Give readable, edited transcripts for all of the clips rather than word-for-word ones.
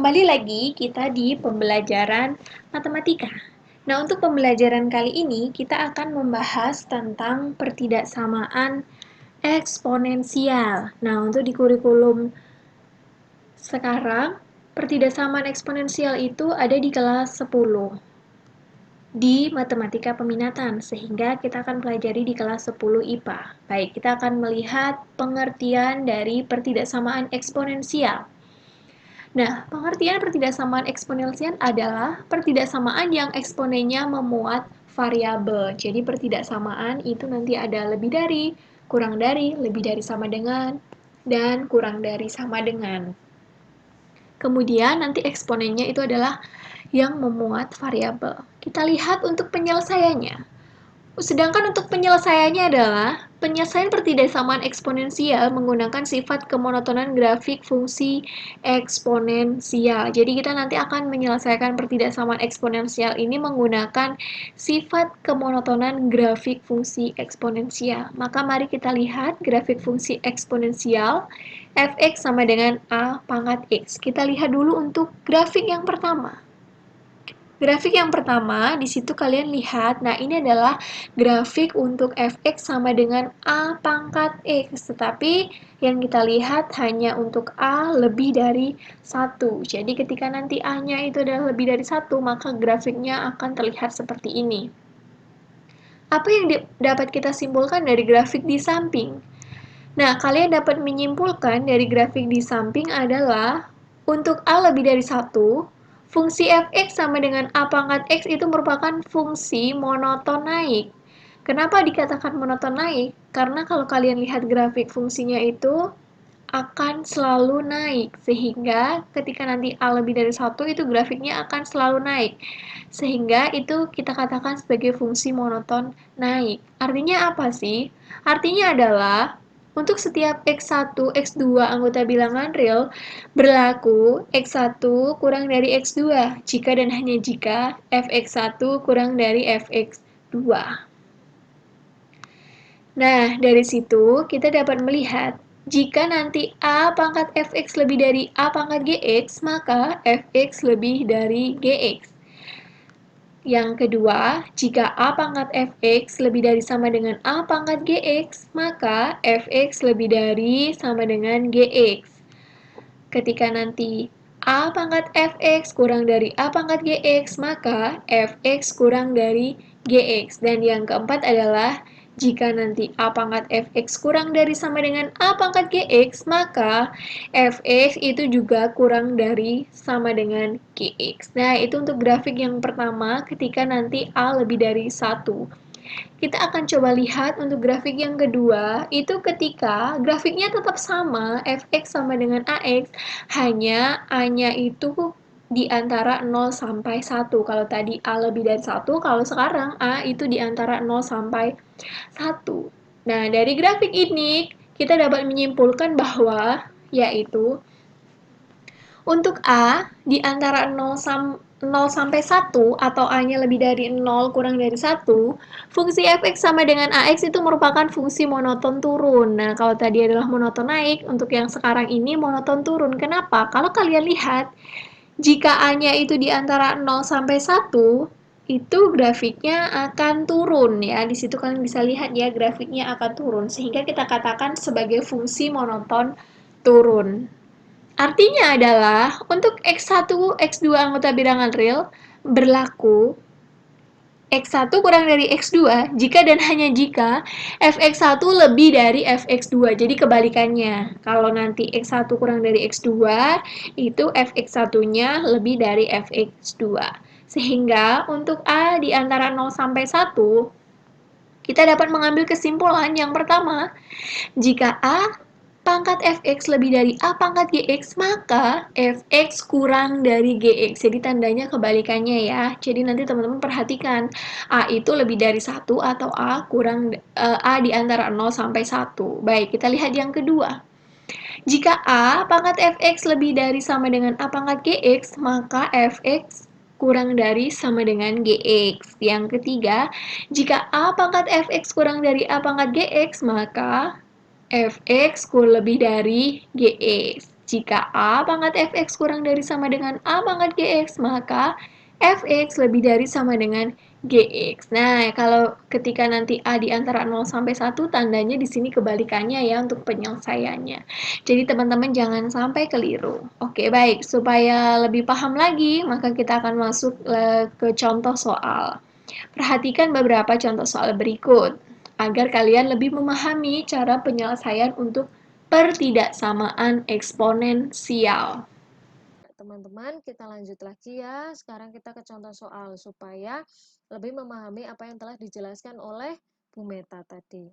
Kembali lagi kita di pembelajaran matematika. Nah, untuk pembelajaran kali ini kita akan membahas tentang pertidaksamaan eksponensial. Nah, untuk di kurikulum sekarang, pertidaksamaan eksponensial itu ada di kelas 10 di matematika peminatan, sehingga kita akan pelajari di kelas 10 IPA. Baik, kita akan melihat pengertian dari pertidaksamaan eksponensial. Nah, pengertian pertidaksamaan eksponensial adalah pertidaksamaan yang eksponennya memuat variabel. Jadi pertidaksamaan itu nanti ada lebih dari, kurang dari, lebih dari sama dengan, dan kurang dari sama dengan. Kemudian nanti eksponennya itu adalah yang memuat variabel. Kita lihat untuk penyelesaiannya. Sedangkan untuk penyelesaiannya adalah penyelesaian pertidaksamaan eksponensial menggunakan sifat kemonotonan grafik fungsi eksponensial. Jadi kita nanti akan menyelesaikan pertidaksamaan eksponensial ini menggunakan sifat kemonotonan grafik fungsi eksponensial. Maka mari kita lihat grafik fungsi eksponensial fx sama dengan a pangkat x. Kita lihat dulu untuk grafik yang pertama. Grafik yang pertama, di situ kalian lihat, nah ini adalah grafik untuk fx sama dengan a pangkat x, tetapi yang kita lihat hanya untuk a lebih dari 1. Jadi ketika nanti a-nya itu adalah lebih dari 1, maka grafiknya akan terlihat seperti ini. Apa yang dapat kita simpulkan dari grafik di samping? Nah, kalian dapat menyimpulkan dari grafik di samping adalah untuk a lebih dari 1, fungsi fx sama dengan a pangkat x itu merupakan fungsi monoton naik. Kenapa dikatakan monoton naik? Karena kalau kalian lihat grafik fungsinya itu akan selalu naik, sehingga ketika nanti a lebih dari 1 itu grafiknya akan selalu naik. Sehingga itu kita katakan sebagai fungsi monoton naik. Artinya apa sih? Artinya adalah untuk setiap X1, X2 anggota bilangan real, berlaku X1 kurang dari X2, jika dan hanya jika Fx1 kurang dari Fx2. Nah, dari situ kita dapat melihat, jika nanti A pangkat Fx lebih dari A pangkat Gx, maka Fx lebih dari Gx. Yang kedua, jika A pangkat Fx lebih dari sama dengan A pangkat Gx, maka Fx lebih dari sama dengan Gx. Ketika nanti A pangkat Fx kurang dari A pangkat Gx, maka Fx kurang dari Gx. Dan yang keempat adalah, jika nanti A pangkat Fx kurang dari sama dengan A pangkat Gx, maka Fx itu juga kurang dari sama dengan Gx. Nah, itu untuk grafik yang pertama ketika nanti A lebih dari 1. Kita akan coba lihat untuk grafik yang kedua, itu ketika grafiknya tetap sama, Fx sama dengan Ax, hanya A-nya itu di antara 0 sampai 1. Kalau tadi A lebih dari 1, kalau sekarang A itu di antara 0 sampai 1. Nah, dari grafik ini kita dapat menyimpulkan bahwa yaitu untuk A di antara 0 sampai 1 atau A-nya lebih dari 0 kurang dari 1, fungsi fx sama dengan ax itu merupakan fungsi monoton turun. Nah, kalau tadi adalah monoton naik, untuk yang sekarang ini monoton turun. Kenapa? Kalau kalian lihat, jika A-nya itu di antara 0 sampai 1, itu grafiknya akan turun ya. Di situ kalian bisa lihat ya, grafiknya akan turun sehingga kita katakan sebagai fungsi monoton turun. Artinya adalah untuk X1, X2 anggota bilangan real berlaku X1 kurang dari X2 jika dan hanya jika Fx1 lebih dari Fx2. Jadi kebalikannya. Kalau nanti X1 kurang dari X2, itu Fx1-nya lebih dari Fx2. Sehingga untuk A di antara 0 sampai 1, kita dapat mengambil kesimpulan yang pertama, jika A pangkat fx lebih dari A pangkat gx, maka fx kurang dari gx. Jadi tandanya kebalikannya ya. Jadi nanti teman-teman perhatikan, A itu lebih dari 1 atau A kurang A di antara 0 sampai 1. Baik, kita lihat yang kedua. Jika A pangkat fx lebih dari sama dengan A pangkat gx, maka fx kurang dari sama dengan gx. Yang ketiga, jika A pangkat fx kurang dari A pangkat gx, maka fx lebih dari gx. Jika A pangkat fx kurang dari sama dengan A pangkat gx, maka fx lebih dari sama dengan gx. Nah, kalau ketika nanti A di antara 0 sampai 1, tandanya di sini kebalikannya ya untuk penyelesaiannya. Jadi teman-teman jangan sampai keliru. Oke, baik. Supaya lebih paham lagi, maka kita akan masuk ke contoh soal. Perhatikan beberapa contoh soal berikut agar kalian lebih memahami cara penyelesaian untuk pertidaksamaan eksponensial. Teman-teman, kita lanjut lagi ya. Sekarang kita ke contoh soal supaya lebih memahami apa yang telah dijelaskan oleh Bu Meta tadi.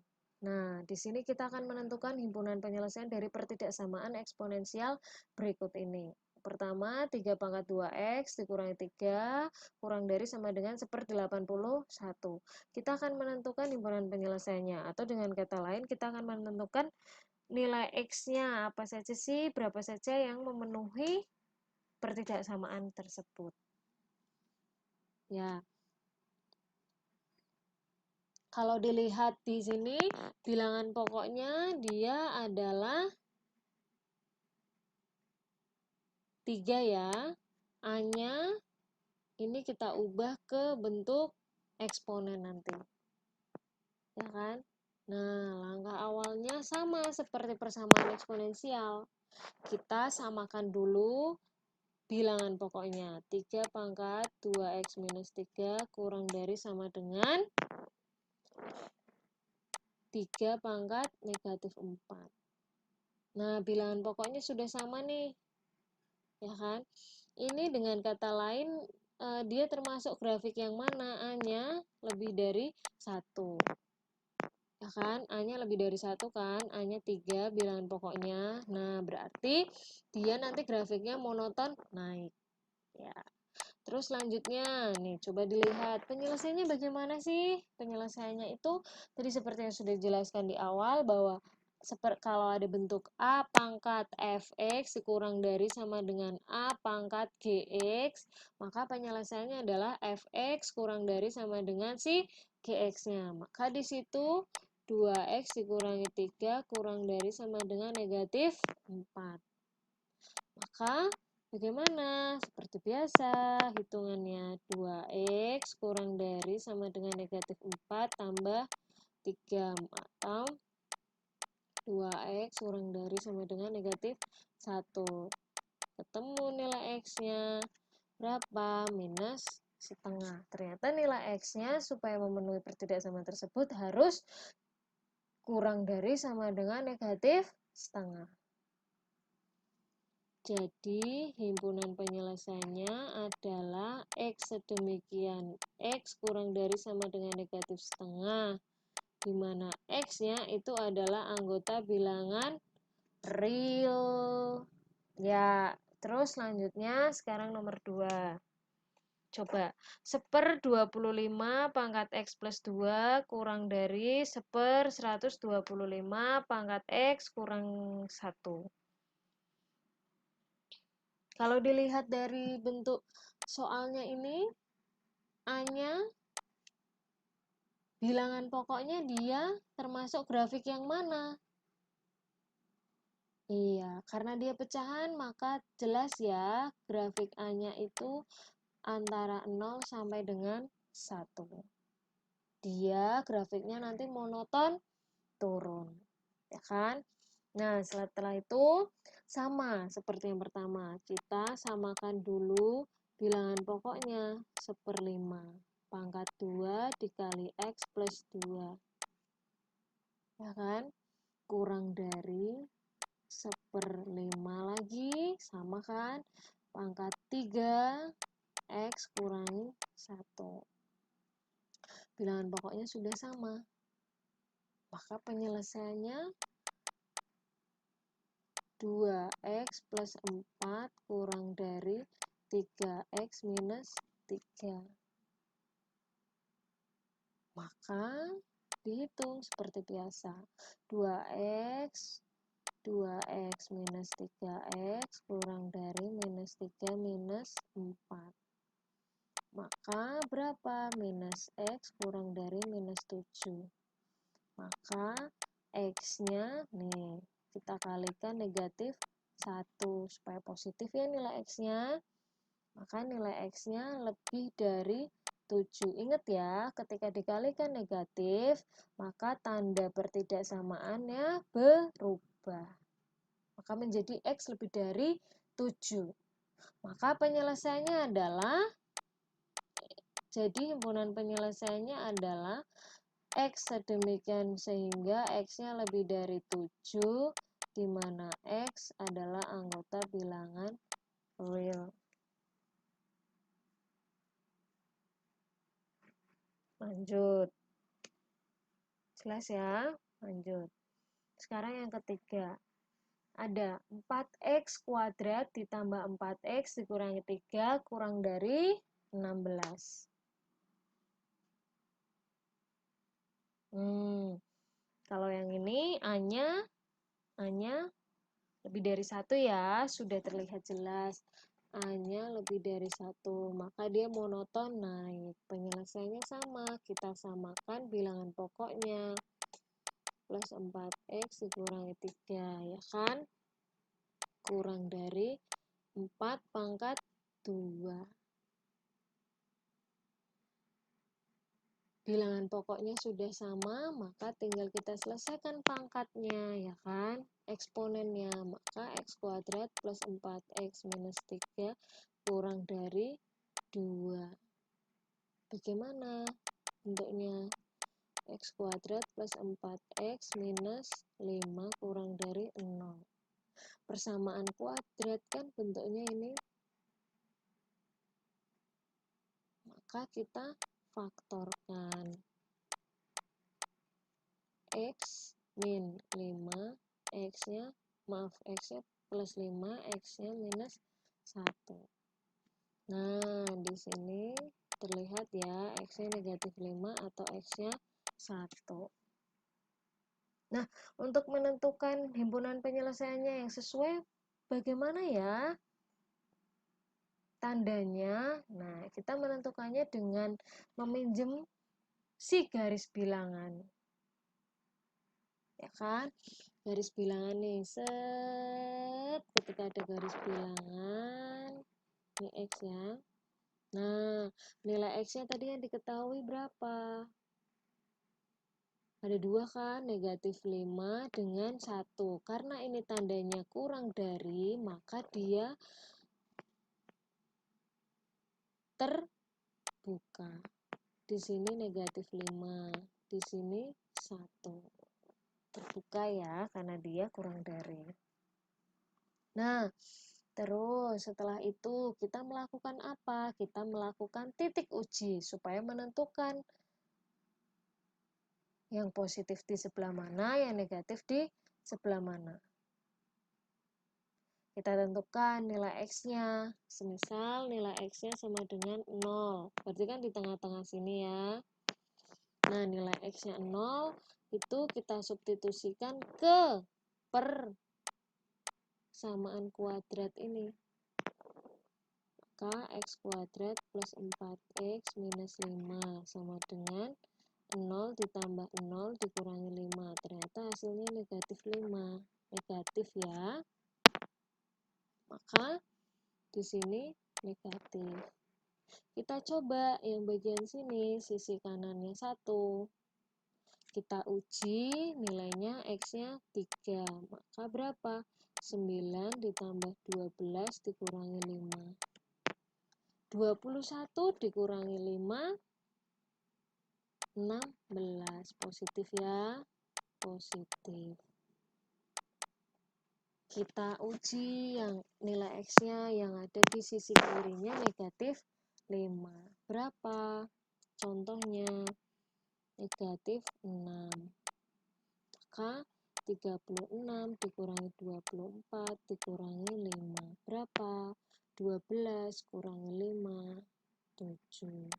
Nah, di sini kita akan menentukan himpunan penyelesaian dari pertidaksamaan eksponensial berikut ini. Pertama, 3 pangkat 2x dikurangi 3 kurang dari sama dengan 1/81. Kita akan menentukan himpunan penyelesaiannya, atau dengan kata lain kita akan menentukan nilai x-nya apa saja sih, berapa saja yang memenuhi pertidaksamaan tersebut. Ya. Kalau dilihat di sini, bilangan pokoknya dia adalah 3 ya. A-nya ini kita ubah ke bentuk eksponen nanti. Ya kan? Nah, langkah awalnya sama seperti persamaan eksponensial. Kita samakan dulu bilangan pokoknya. 3 pangkat 2x minus 3 kurang dari sama dengan 3 pangkat negatif 4. Nah, bilangan pokoknya sudah sama nih. Ya kan? Ini dengan kata lain, dia termasuk grafik yang mana? A-nya lebih dari 1. Ya kan? A-nya lebih dari 1 kan? A-nya 3 bilangan pokoknya. Nah, berarti dia nanti grafiknya monoton naik. Ya. Terus selanjutnya, nih coba dilihat penyelesaiannya bagaimana sih? Penyelesaiannya itu tadi seperti yang sudah dijelaskan di awal bahwa kalau ada bentuk A pangkat fx dikurang dari sama dengan A pangkat gx, maka penyelesaiannya adalah fx kurang dari sama dengan si gx-nya. Maka di situ 2x dikurangi 3 kurang dari sama dengan negatif 4. Maka bagaimana? Seperti biasa, hitungannya 2x kurang dari sama dengan negatif 4 tambah 3 atau 2x kurang dari sama dengan negatif 1. Ketemu nilai x-nya berapa? Minus setengah. Ternyata nilai x-nya supaya memenuhi pertidaksamaan tersebut harus kurang dari sama dengan negatif setengah. Jadi, himpunan penyelesaiannya adalah X sedemikian X kurang dari sama dengan negatif setengah, di mana X-nya itu adalah anggota bilangan real. Ya, terus selanjutnya sekarang nomor 2. Coba, 1/25 pangkat X plus 2 kurang dari 1/125 pangkat X kurang 1. Kalau dilihat dari bentuk soalnya ini, A-nya bilangan pokoknya dia termasuk grafik yang mana? Iya, karena dia pecahan maka jelas ya grafik A-nya itu antara 0 sampai dengan 1. Dia grafiknya nanti monoton turun. Ya kan? Nah, setelah itu sama seperti yang pertama. Kita samakan dulu bilangan pokoknya 1/5. Pangkat 2 dikali X plus 2. Ya kan? Kurang dari 1/5 lagi. Sama kan? Pangkat 3 X kurangi 1. Bilangan pokoknya sudah sama. Maka penyelesaiannya 2x plus 4 kurang dari 3x minus 3. Maka dihitung seperti biasa. 2x minus 3x kurang dari minus 3 minus 4. Maka berapa? Minus x kurang dari minus 7. Maka x-nya nih kita kalikan negatif 1. Supaya positif ya nilai X-nya, maka nilai X-nya lebih dari 7. Ingat ya, ketika dikalikan negatif, maka tanda pertidaksamaannya berubah. Maka menjadi X lebih dari 7. Maka penyelesaiannya adalah, jadi himpunan penyelesaiannya adalah X sedemikian sehingga X-nya lebih dari 7, di mana X adalah anggota bilangan real. Lanjut. Jelas ya? Lanjut. Sekarang yang ketiga. Ada 4x kuadrat ditambah 4x dikurangi 3 kurang dari 16. Kalau yang ini A-nya lebih dari 1 ya, sudah terlihat jelas. A-nya lebih dari 1, maka dia monoton naik. Penyelesaiannya sama, kita samakan bilangan pokoknya. Plus 4x dikurangi 3, ya kan? Kurang dari 4 pangkat 2. Bilangan pokoknya sudah sama, maka tinggal kita selesaikan pangkatnya, ya kan? Eksponennya, maka x kuadrat plus 4x minus 3 kurang dari 2. Bagaimana bentuknya? X kuadrat plus 4x minus 5 kurang dari 0. Persamaan kuadrat kan bentuknya ini. Maka kita faktorkan. X min 5, X-nya plus 5, X-nya minus 1. Nah, di sini terlihat ya, X-nya negatif 5 atau X-nya 1. Nah, untuk menentukan himpunan penyelesaiannya yang sesuai, bagaimana ya tandanya? Nah, kita menentukannya dengan meminjam si garis bilangan. Ya kan? Garis bilangan nih, set, ketika ada garis bilangan, ini X ya. Nah, nilai X-nya tadi yang diketahui berapa? Ada 2 kan, negatif 5 dengan 1. Karena ini tandanya kurang dari, maka dia terbuka. Di sini negatif 5, di sini 1. Terbuka ya, karena dia kurang dari. Nah, terus setelah itu kita melakukan apa? Kita melakukan titik uji supaya menentukan yang positif di sebelah mana, yang negatif di sebelah mana. Kita tentukan nilai X-nya. Semisal nilai X-nya sama dengan 0. Berarti kan di tengah-tengah sini ya. Nah, nilai X-nya 0 itu kita substitusikan ke persamaan kuadrat ini. Maka X kuadrat plus 4X minus 5 sama dengan 0 ditambah 0 dikurangi 5. Ternyata hasilnya negatif 5. Negatif ya. Maka di sini negatif. Kita coba yang bagian sini, sisi kanannya 1. Kita uji nilainya X-nya 3. Maka berapa? 9 ditambah 12 dikurangi 5. 21 dikurangi 5, 16. Positif ya, positif. Kita uji yang nilai X-nya yang ada di sisi kirinya negatif 5. Berapa? Contohnya negatif 6. Maka 36 dikurangi 24 dikurangi 5. Berapa? 12 kurangi 5, 7.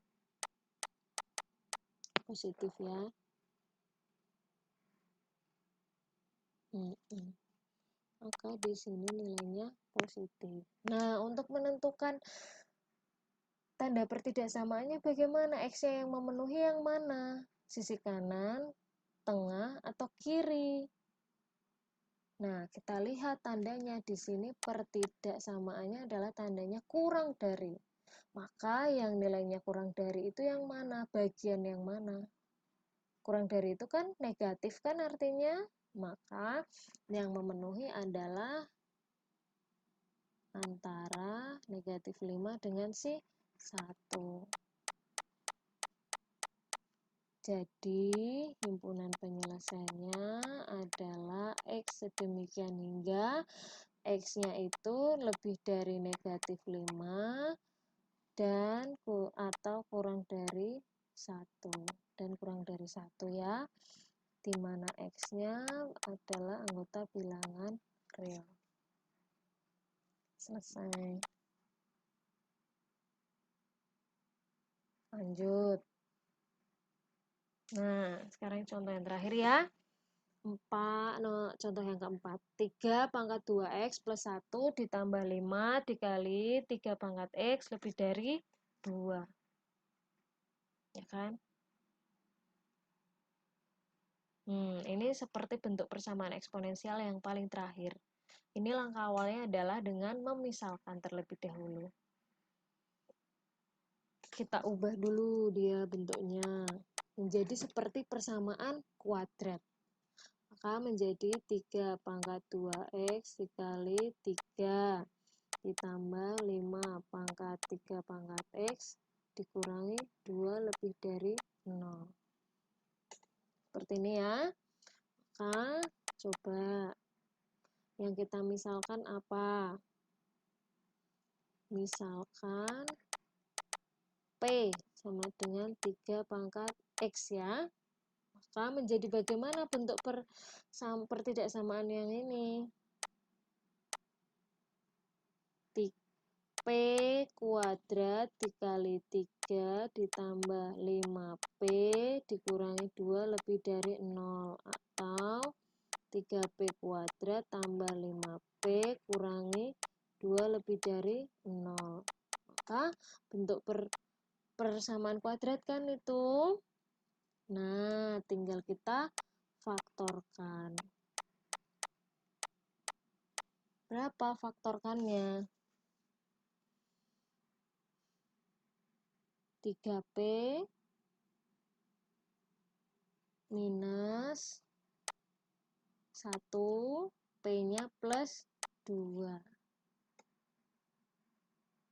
Positif ya. Maka di sini nilainya positif. Nah, untuk menentukan tanda pertidaksamaannya bagaimana? X-nya yang memenuhi yang mana? Sisi kanan, tengah, atau kiri? Nah, kita lihat tandanya di sini pertidaksamaannya adalah tandanya kurang dari. Maka yang nilainya kurang dari itu yang mana? Bagian yang mana? Kurang dari itu kan negatif kan artinya? Maka yang memenuhi adalah antara negatif 5 dengan si 1. Jadi, himpunan penyelesaiannya adalah X sedemikian hingga X-nya itu lebih dari negatif 5 dan atau kurang dari 1. Dan kurang dari 1 ya, di mana X-nya adalah anggota bilangan real. Selesai. Lanjut. Nah, sekarang contoh yang terakhir ya. Contoh yang keempat. 3 pangkat 2X plus 1 ditambah 5 dikali 3 pangkat X lebih dari 2. Ya kan? Ini seperti bentuk persamaan eksponensial yang paling terakhir. Ini langkah awalnya adalah dengan memisalkan terlebih dahulu. Kita ubah dulu dia bentuknya menjadi seperti persamaan kuadrat. Maka menjadi 3 pangkat 2X dikali 3 ditambah 5 pangkat 3 pangkat X dikurangi 2 lebih dari 0. Seperti ini ya. Maka coba yang kita misalkan apa? Misalkan P sama dengan 3 pangkat X ya. Maka menjadi bagaimana bentuk pertidaksamaan yang ini? P kuadrat dikali 3 ditambah 5P dikurangi 2 lebih dari 0 atau 3P kuadrat tambah 5P kurangi 2 lebih dari 0. Maka bentuk persamaan kuadrat kan itu. Nah, tinggal kita faktorkan. Berapa faktorkannya? 3P minus 1, P-nya plus 2.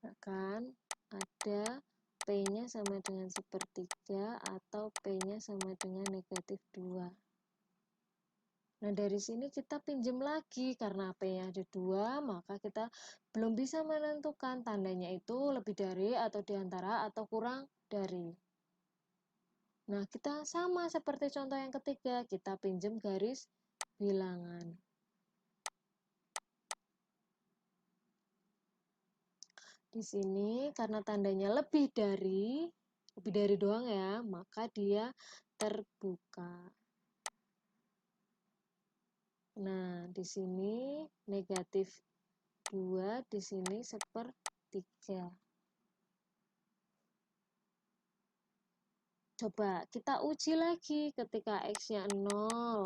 Nah, kan ada P-nya sama dengan sepertiga atau P-nya sama dengan negatif 2. Nah, dari sini kita pinjam lagi karena P-nya ada 2, maka kita belum bisa menentukan tandanya itu lebih dari atau diantara atau kurang dari. Nah, kita sama seperti contoh yang ketiga, kita pinjam garis bilangan. Di sini karena tandanya lebih dari doang ya, maka dia terbuka. Nah, di sini negatif 2, di sini sepertiga. Coba kita uji lagi ketika X-nya 0.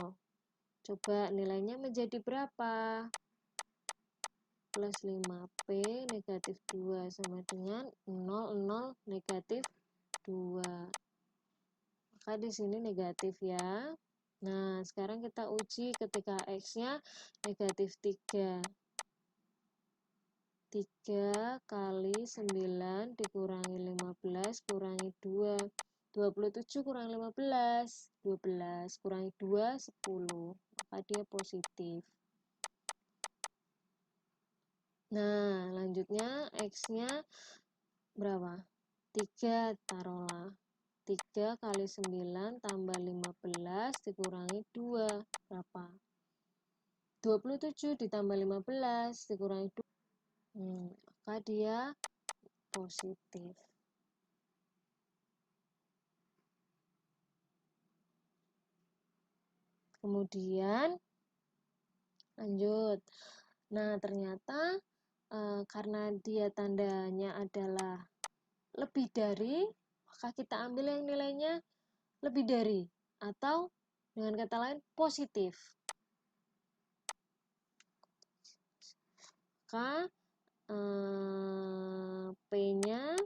Coba nilainya menjadi berapa? Plus 5P negatif 2 sama dengan 0, negatif 2. Maka di sini negatif ya. Nah, sekarang kita uji ketika X-nya negatif 3. 3 kali 9 dikurangi 15 kurangi 2. 27 kurang 15. 12 kurangi 2, 10. Maka dia positif. Nah, lanjutnya X-nya berapa? 3 taruhlah. 3 kali 9 tambah 15 dikurangi 2. Berapa? 27 ditambah 15 dikurangi 2. Maka dia positif. Kemudian lanjut. Nah, ternyata karena dia tandanya adalah lebih dari, maka kita ambil yang nilainya lebih dari atau dengan kata lain positif. maka P-nya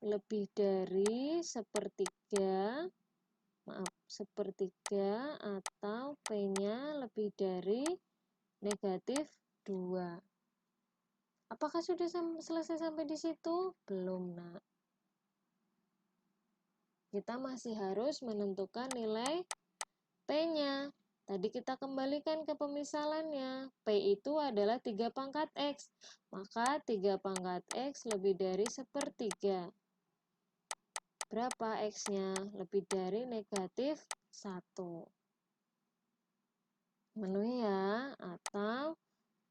lebih dari sepertiga, sepertiga atau P-nya lebih dari negatif 2. Apakah sudah selesai sampai di situ? Belum, nak. Kita masih harus menentukan nilai P-nya. Tadi kita kembalikan ke pemisalannya. P itu adalah 3 pangkat X. Maka 3 pangkat X lebih dari sepertiga. Berapa X-nya? Lebih dari negatif 1. Memenuhi ya. Atau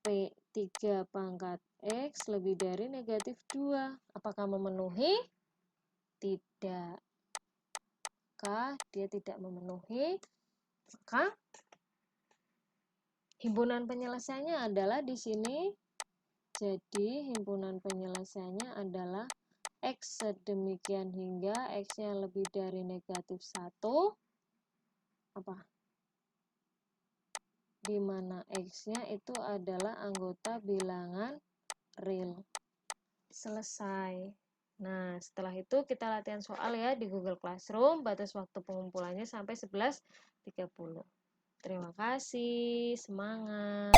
P 3 pangkat X lebih dari negatif 2. Apakah memenuhi? Tidak. Maka dia tidak memenuhi. Maka himpunan penyelesaiannya adalah di sini. Jadi himpunan penyelesaiannya adalah X sedemikian hingga X-nya lebih dari negatif 1. Apa? Di mana X-nya itu adalah anggota bilangan real. Selesai. Nah, setelah itu kita latihan soal ya di Google Classroom. Batas waktu pengumpulannya sampai 11.30. Terima kasih, semangat.